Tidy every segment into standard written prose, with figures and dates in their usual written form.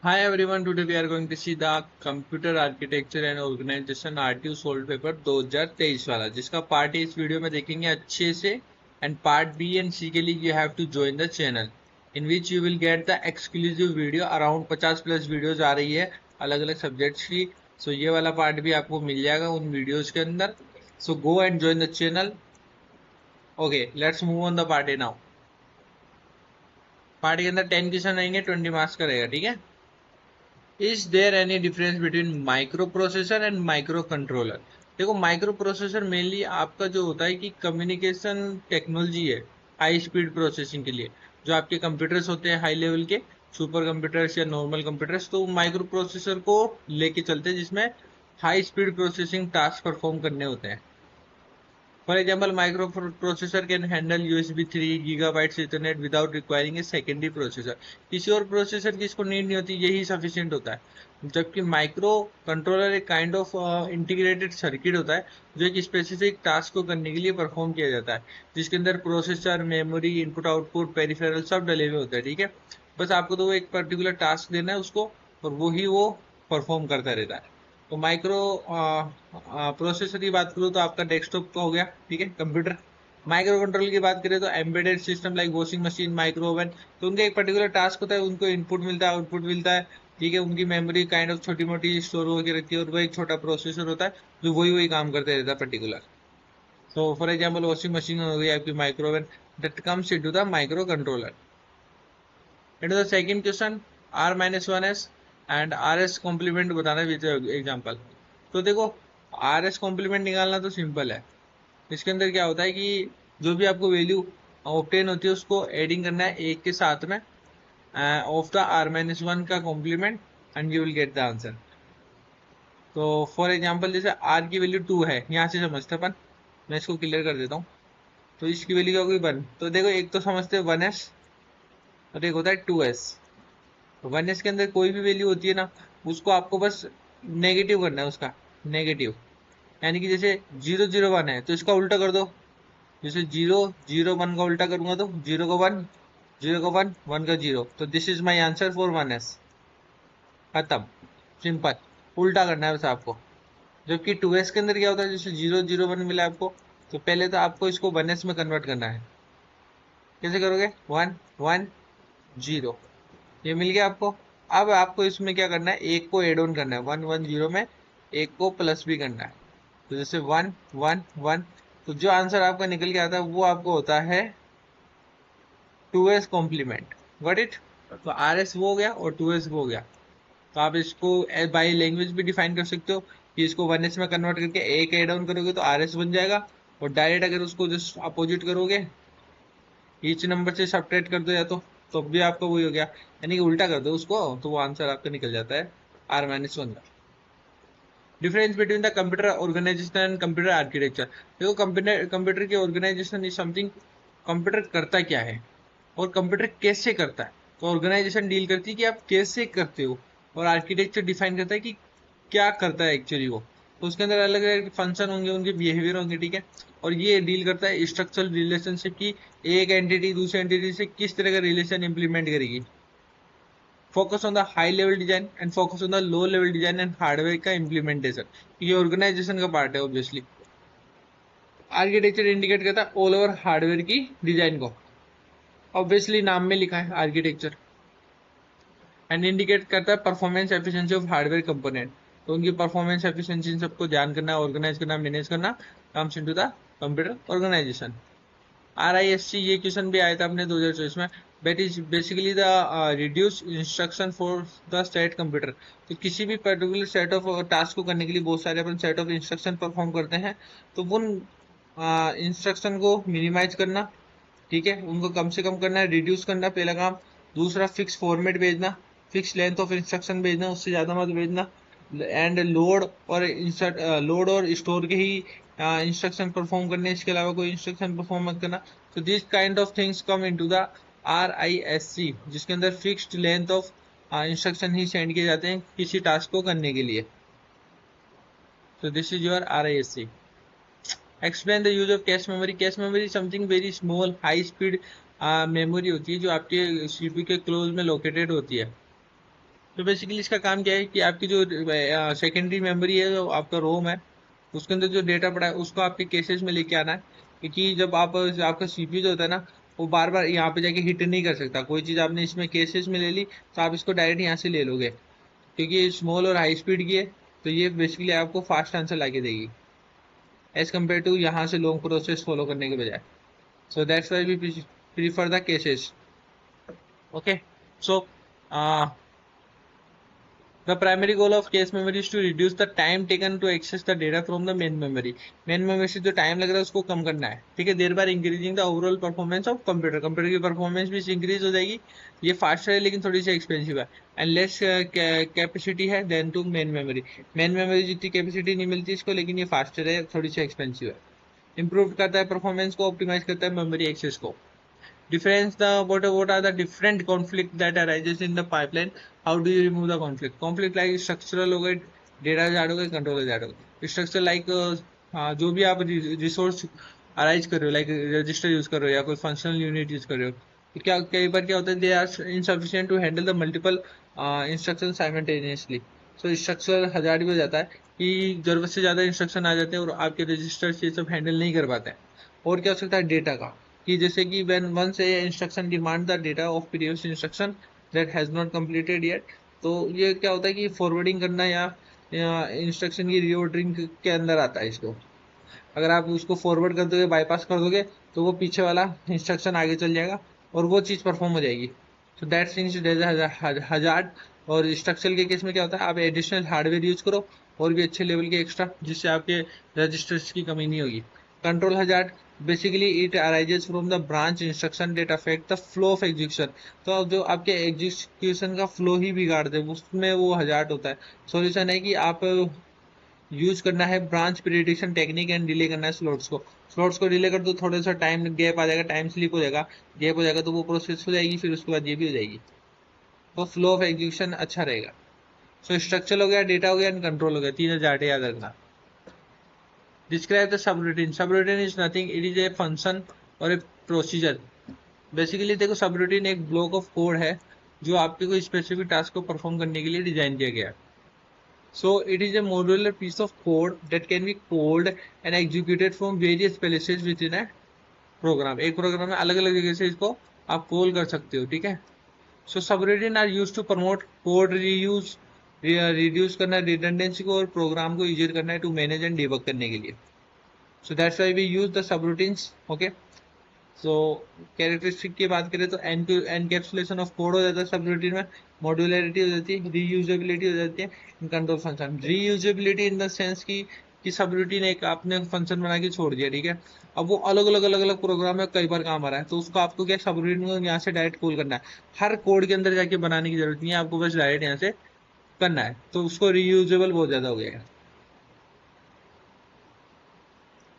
Hi everyone, today we are going to see the Computer Architecture and Organization RTU Sold Paper 2023 वाला, जिसका part A इस video में देखेंगे अच्छे से। And part B and C के लिए you have to join the channel in which you will get the exclusive video. Around 50 plus videos आ रही है अलग अलग सब्जेक्ट्स की। सो ये वाला पार्ट भी आपको मिल जाएगा उन वीडियोज के अंदर। So go and join the channel. Okay, let's move on the part A now. Part के अंदर 10 क्वेश्चन रहेंगे, 20 मार्क्स का रहेगा, ठीक है। Is there any difference between micro processor and micro controller? देखो, माइक्रो प्रोसेसर मेनली आपका जो होता है कि कम्युनिकेशन टेक्नोलॉजी है हाई स्पीड प्रोसेसिंग के लिए। जो आपके कंप्यूटर्स होते हैं हाई लेवल के सुपर कंप्यूटर्स या नॉर्मल कंप्यूटर्स, तो माइक्रो प्रोसेसर को लेके चलते हैं जिसमें high speed processing task perform करने होते हैं। For example, microprocessor can handle USB 3 gigabytes Ethernet without requiring a secondary processor. किसी और प्रोसेसर की इसको नीड नहीं होती, यही सफिशिएंट होता है। जबकि माइक्रो कंट्रोलर एक काइंड ऑफ इंटीग्रेटेड सर्किट होता है जो एक स्पेसिफिक टास्क को करने के लिए परफॉर्म किया जाता है, जिसके अंदर processor, memory, input output, peripheral सब डले हुए होते हैं, ठीक है। बस आपको तो वो एक पर्टिकुलर टास्क देना है उसको, और वही वो परफॉर्म करता रहता है। तो माइक्रो प्रोसेसर की बात करूँ तो आपका डेस्कटॉप का हो गया, ठीक है, कंप्यूटर। माइक्रो कंट्रोल की बात करें तो embedded system like washing machine, micro oven. तो उनका एक पर्टिकुलर टास्क होता है, उनको इनपुट मिलता है, आउटपुट मिलता है, ठीक है। उनकी मेमोरी काइंड ऑफ छोटी मोटी स्टोर होकर रखती है, और वो एक छोटा प्रोसेसर होता है जो वही वही काम करते रहता है particular. So for example, washing machine हो गई आपकी micro oven, that comes into the micro controller. It the second question, R-1s and RS complement बताना विद एग्जांपल। तो देखो, RS कॉम्प्लीमेंट निकालना तो सिंपल है। इसके अंदर क्या होता है कि जो भी आपको वैल्यू ऑब्टेन होती है उसको एडिंग करना है एक के साथ में ऑफ द R-1 का complement, and you will get the answer. तो फॉर एग्जाम्पल, जैसे R की वैल्यू 2 है, यहाँ से समझते अपन। मैं इसको क्लियर कर देता हूँ। तो इसकी वैल्यू क्या होगी 1। तो देखो, एक तो समझते हैं 1s और एक होता है 2s। वन एस के अंदर कोई भी वैल्यू होती है ना, उसको आपको बस नेगेटिव करना है उसका, नेगेटिव। यानी कि जैसे 0 0 1 है तो इसका उल्टा कर दो। जैसे 0 0 1 का उल्टा करूंगा तो 0 का 1, 0 का 1, 1 का 0। तो this is my answer for 1s। खत्म, सिंपल। उल्टा करना है बस आपको। जबकि 2s के अंदर क्या होता है, जैसे 0 0 1 मिला आपको, तो पहले तो आपको इसको 1s में कन्वर्ट करना है। कैसे करोगे? 1 1 0, ये मिल गया आपको। अब आपको इसमें क्या करना है, एक को एड ऑन करना है, 1 1 0 में एक को प्लस भी करना है। तो जैसे 1 1 1, तो जो आंसर आपका निकल के आता है वो आपको होता है 2s कॉम्प्लीमेंट। Got it? तो RS वो हो गया और 2s वो हो गया। तो आप इसको बाई लैंग्वेज भी डिफाइन कर सकते हो कि इसको 1s में कन्वर्ट करके एक एड ऑन करोगे तो RS बन जाएगा। और डायरेक्ट अगर उसको जस्ट अपोजिट करोगे, ईच नंबर से सब्ट्रैक्ट कर दो या तो भी आपका वही हो गया। यानी कि उल्टा कर दो उसको, तो वो आंसर आपका निकल जाता है R-1 का। Difference between the computer organisation and computer architecture. देखो, कंप्यूटर की ऑर्गेनाइजेशन इज समथिंग, कंप्यूटर करता क्या है और कंप्यूटर कैसे करता है। तो ऑर्गेनाइजेशन डील करती है कि आप कैसे करते हो, और आर्किटेक्चर डिफाइन करता है कि क्या करता है एक्चुअली वो। तो उसके अंदर अलग अलग फंक्शन होंगे, उनके बिहेवियर होंगे, ठीक है। और ये डील करता है स्ट्रक्चरल रिलेशनशिप की, एक एंटिटी दूसरे एंटिटी से किस तरह का रिलेशन इंप्लीमेंट करेगी। Focus on the high level design and focus on the low level design and hardware का इम्प्लीमेंटेशन। ये ऑर्गेनाइजेशन का पार्ट है ऑब्वियसली। आर्किटेक्चर इंडिकेट करता है ऑल ओवर हार्डवेयर की डिजाइन को, ऑब्वियसली नाम में लिखा है आर्किटेक्चर। एंड इंडिकेट करता है performance efficiency of hardware component. तो उनकी परफॉर्मेंस एफिशिएंसी सबको ध्यान करना, ऑर्गेनाइज करना, मैनेज करना, comes into the computer organisation. RISC ये क्वेश्चन भी आया था अपने 2024 में। That is basically the reduce instruction for the set computer. तो किसी भी पर्टिकुलर सेट ऑफ टास्क को करने के लिए बहुत सारे अपन सेट ऑफ इंस्ट्रक्शन परफॉर्म करते हैं। तो उन इंस्ट्रक्शन को मिनिमाइज करना, ठीक है, उनको कम से कम करना है, रिड्यूस करना पहला काम। दूसरा, फिक्स फॉर्मेट भेजना, फिक्स लेंथ ऑफ इंस्ट्रक्शन भेजना, उससे ज्यादा मत भेजना। एंड लोड और इंसर्ट, लोड और स्टोर के ही इंस्ट्रक्शन परफॉर्म करने, इसके अलावा कोई इंस्ट्रक्शन परफॉर्म मत करना। तो this kind of things come into the RISC, जिसके अंदर fixed length of instruction he send किए जाते हैं किसी टास्क को करने के लिए। तो this is your RISC। Explain the use of cache memory. Cache memory something very small high speed memory होती है जो आपके CPU के क्लोज में लोकेटेड होती है। तो बेसिकली इसका काम क्या है कि आपकी जो सेकेंडरी मेमोरी है, जो आपका रोम है, उसके अंदर जो डेटा पड़ा है उसको आपके केसेस में लेके आना है, क्योंकि जब आपका सीपीयू जो होता है ना, वो बार बार यहाँ पे जाके हिट नहीं कर सकता। कोई चीज आपने इसमें केसेस में ले ली तो आप इसको डायरेक्ट यहाँ से ले लोगे, क्योंकि स्मॉल और हाई स्पीड की है, तो ये बेसिकली आपको फास्ट आंसर लाके देगी एज कम्पेयर टू यहाँ से लॉन्ग प्रोसेस फॉलो करने के बजाय। So that's why we prefer the cases. Okay, so the primary goal of cache memory is to reduce the time taken to access the data from the main memory. Main memory से जो time लग रहा है उसको कम करना है, ठीक है। Thereby increasing the overall performance of computer, computer की परफॉर्मेंस भी इंक्रीज हो जाएगी। ये फास्टर है लेकिन थोड़ी सी एक्सपेंसिव है, एंड लेस कैपेसिटी है then to main memory. Main memory जितनी कैपेसिटी नहीं मिलती इसको, लेकिन ये फास्टर है, थोड़ी सी एक्सपेंसिव है। इंप्रूव करता है परफॉर्मेंस को, ऑप्टिमाइज करता है मेमोरी एक्सेस को। Difference the what are the different conflict that arises in the pipeline? How do you remove the conflict like structural हो गए, data जार हो गए, control जार हो गए। structure like जो भी आप रिसोर्स अराइज कर रहे हो, लाइक रजिस्टर यूज कर रहे हो या कोई फंक्शनल यूनिट यूज कर रहे हो, तो क्या कई बार क्या होता है, they are insufficient to handle the multiple instruction simultaneously. So structure hazard भी हो जाता है कि जरूरत से ज्यादा इंस्ट्रक्शन आ जाते हैं और आपके रजिस्टर ये सब हैंडल नहीं कर पाते हैं। और क्या हो सकता है डेटा का, कि जैसे कि when once a instruction demand the data of previous instruction that has not completed yet, तो ये क्या होता है कि फॉरवर्डिंग करना या इंस्ट्रक्शन की रीऑर्डरिंग के अंदर आता है इसको। अगर आप उसको फॉरवर्ड कर दोगे, बाईपास कर दोगे, तो वो पीछे वाला इंस्ट्रक्शन आगे चल जाएगा और वो चीज़ परफॉर्म हो जाएगी। So that things hazard. और स्ट्रक्चरल के केस में क्या होता है, आप एडिशनल हार्डवेयर यूज करो और भी अच्छे लेवल के एक्स्ट्रा, जिससे आपके रजिस्टर्स की कमी नहीं होगी। Control hazard basically it arises from the branch instruction that affect the flow of execution. तो अब जो आपके एग्जीक्यूशन का फ्लो ही बिगाड़ दे, उसमें वो हजार्ड होता है। सॉल्यूशन है कि आप यूज करना है branch prediction technique and delay करना है स्लॉट्स को डिले कर दो, थोड़ा सा टाइम गैप आ जाएगा, टाइम स्लिप हो जाएगा, गैप हो जाएगा तो वो प्रोसेस हो जाएगी, फिर उसके बाद ये भी हो जाएगी, तो फ्लो ऑफ एग्जीक्यूशन अच्छा रहेगा। सो स्ट्रक्चर हो गया, डेटा हो गया एंड कंट्रोल हो गया, 3 याद रखना। Describe the subroutine. Subroutine is nothing. It is a function और a procedure. बेसिकली देखो, सबरूटीन एक ब्लॉक ऑफ कोड है जो आपके कोई स्पेसिफिक टास्क को परफॉर्म करने के लिए डिजाइन किया गया है। So it is a modular piece of code that can be called and executed from various places within a program. एक प्रोग्राम में अलग अलग जगह से इसको आप कॉल कर सकते हो, ठीक है। So subroutine are use to promote code reuse, reduce करना रिडंडेंसी को और प्रोग्राम को इजियर करना है टू मैनेज एंड डिबग करने के लिए। So that's why we use the subroutines. Okay, so characteristic की बात करें तो एनकैप्सुलेशन ऑफ कोड हो जाता है सबरूटीन में, मॉड्यूलरिटी हो जाती है, रीयूजेबिलिटी हो जाती है, control function. Reusability in the sense कि सबरूटीन एक आपने फंक्शन बना के छोड़ दिया, ठीक है, अब वो अलग अलग प्रोग्राम में कई बार काम आ रहा है, तो उसको आपको क्या सबरूटीन को यहाँ से डायरेक्ट कॉल करना है। हर कोड के अंदर जाके बनाने की जरूरत नहीं है, आपको बस डायरेक्ट यहाँ से करना है, तो उसको रीयूजेबल बहुत ज्यादा हो गया।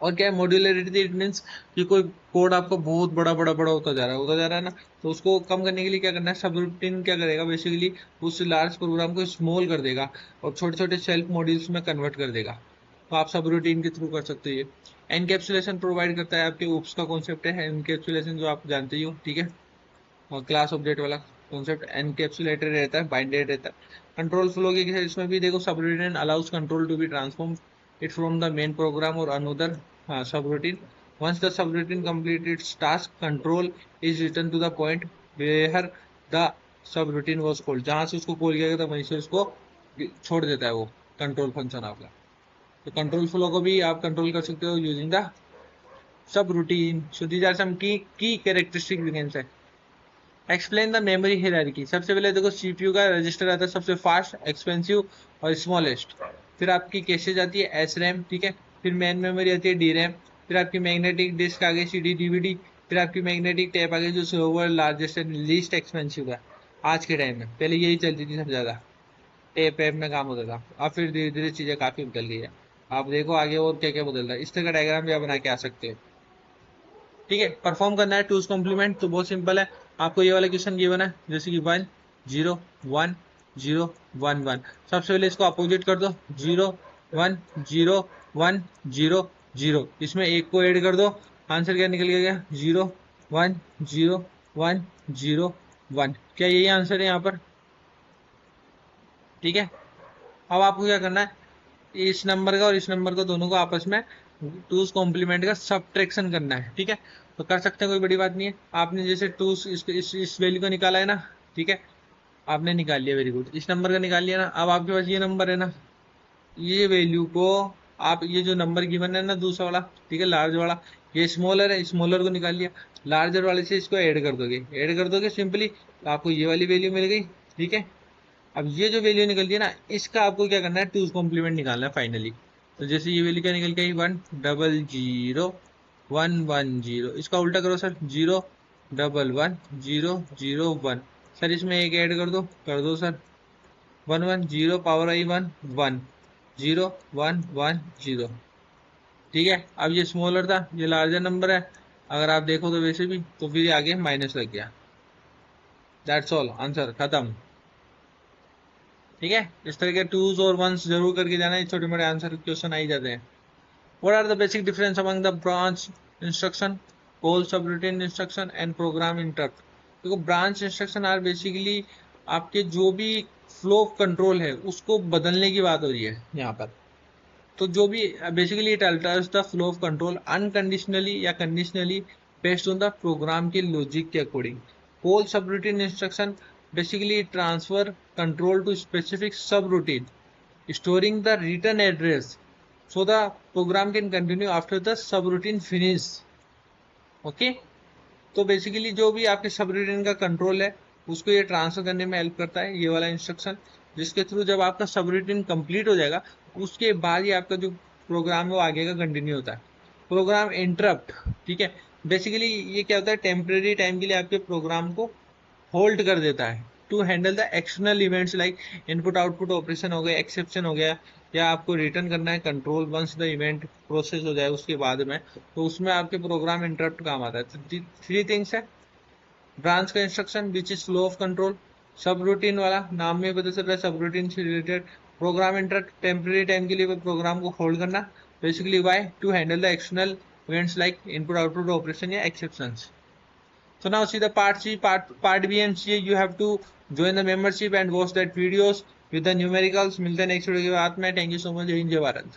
और क्या है मॉड्यूलरिटी, इट मीन्स कि कोई कोड आपको बहुत बड़ा होता जा रहा है ना, तो उसको कम करने के लिए क्या करना है, सब रूटीन क्या करेगा, बेसिकली उस लार्ज प्रोग्राम को स्मॉल कर देगा और छोटे छोटे सेल्फ मॉड्यूल्स में कन्वर्ट कर देगा। तो आप सब रूटीन के थ्रू कर सकते हो। एनकैप्सुलेशन प्रोवाइड करता है, आपके ओप्स का कॉन्सेप्ट है एनकैप्सुलेशन, जो आप जानते ही हो, ठीक है, और क्लास ऑब्जेक्ट वाला कॉन्सेप्ट। एनकैप्सुलेटेड रहता है, बाइंडेड रहता है। कंट्रोल फ्लो के केस में भी देखो, subroutine allows control to be transform it from the main program or another subroutine. Once the subroutine completes its task, control is returned to the point where the subroutine was called. जहां से उसको call किया गया था वहीं से उसको छोड़ देता है वो कंट्रोल फंक्शन आपका। तो कंट्रोल फ्लो को भी आप कंट्रोल कर सकते हो using the subroutine. So these are some key characteristic we can say. Explain the memory hierarchy. सबसे पहले देखो, सीपीयू का रजिस्टर आता है सबसे फास्ट, एक्सपेंसिव और स्मॉलेस्ट। फिर आपकी कैशेज आती है एस रैम, ठीक है, फिर मेन मेमोरी आती है डी रैम, फिर आपकी मैग्नेटिक डिस्क आ गई सीडी डीवीडी, फिर आपकी मैग्नेटिक टेप आ गई जो slower largest and least expensive है आज के टाइम में। पहले यही चलती थी सबसे ज्यादा, टेप वेप में काम होता था। अब फिर धीरे धीरे चीजें काफी बदल गई है। आप देखो आगे और क्या क्या बदल रहा है, इस तरह का डायग्राम भी आप बना के आ सकते हो, ठीक है। परफॉर्म करना है टूज कॉम्प्लीमेंट, तो बहुत सिंपल है। आपको ये वाला क्वेश्चन गिवन है, जैसे कि 1 0 1 0 1 1। सबसे पहले इसको अपोजिट कर दो, 0 1 0 1 0 0। इसमें एक को ऐड कर दो, आंसर क्या निकल गया, 0 1 0 1 0 1। क्या यही आंसर है यहाँ पर? ठीक है। अब आपको क्या करना है, इस नंबर का और इस नंबर का दोनों को आपस में टूज कॉम्प्लीमेंट का सब्ट्रैक्शन करना है। ठीक है, तो कर सकते हैं, कोई बड़ी बात नहीं है। आपने जैसे टूज इस वैल्यू का निकाला है ना, ठीक है, आपने निकाल लिया, वेरी गुड। इस नंबर का निकाल लिया ना, अब आपके पास ये नंबर है ना, ये वैल्यू को आप, ये जो नंबर गिवन है ना दूसरा वाला, ठीक है, लार्ज वाला, ये स्मॉलर है, स्मॉलर को निकाल लिया, लार्जर वाले से इसको ऐड कर दोगे सिंपली, तो आपको ये वाली वैल्यू मिल गई। ठीक है, अब ये जो वैल्यू निकलती है ना, इसका आपको क्या करना है, टूज कॉम्प्लीमेंट निकालना है फाइनली। तो जैसे ये वैल्यू क्या निकल के आई, 100 110, इसका उल्टा करो सर, 011 001। सर इसमें एक ऐड कर दो सर, 110 पावर आई 1 1 0 1 1 0। ठीक है, अब ये स्मॉलर था, ये लार्जर नंबर है, अगर आप देखो तो वैसे भी, तो फिर ये आगे माइनस लग गया। दैट्स ऑल, आंसर खत्म। ठीक है, इस तरह के टूज और वंस जरूर करके जाना, छोटे मोटे आंसर क्वेश्चन आ ही जाते हैं। What are the basic difference among the branch instruction, call subroutine instruction and program interrupt. देखो, ब्रांच इंस्ट्रक्शन आर बेसिकली आपके जो भी फ्लो ऑफ कंट्रोल है उसको बदलने की बात हो रही है यहाँ पर। तो जो भी basically it alters the flow of control unconditionally या conditionally based on the program के लॉजिक के according. Call subroutine instruction basically transfer control to specific subroutine, storing the return address so the program can continue after the subroutine finish. Okay, तो basically जो भी आपके subroutine का control है उसको ये ट्रांसफर करने में हेल्प करता है, ये वाला इंस्ट्रक्शन, जिसके थ्रू जब आपका सबरूटीन कंप्लीट हो जाएगा उसके बाद ही आपका जो प्रोग्राम है वो आगे का कंटिन्यू होता है। प्रोग्राम इंटरप्ट, ठीक है, बेसिकली ये क्या होता है, टेम्परेरी टाइम के लिए आपके प्रोग्राम को होल्ड कर देता है to handle the external events like input output operation हो गया, एक्सेप्शन हो गया, या आपको रिटर्न करना है control once the event process हो जाए उसके बाद में, तो उसमें आपके प्रोग्राम इंटरप्ट काम आता है। तो 3 थिंग्स है, ब्रांच का instruction which is flow of control, सब रूटीन वाला नाम में पता चल रहा है सब रूटीन से related, program interrupt temporary time के लिए प्रोग्राम को होल्ड करना, basically why to handle the external events like input output operation या exceptions. So now see the part C, part B and C. You have to join the membership and watch that videos with the numericals. मिलते हैं next video के बाद में। Thank you so much. जय हिंद, जय भारत।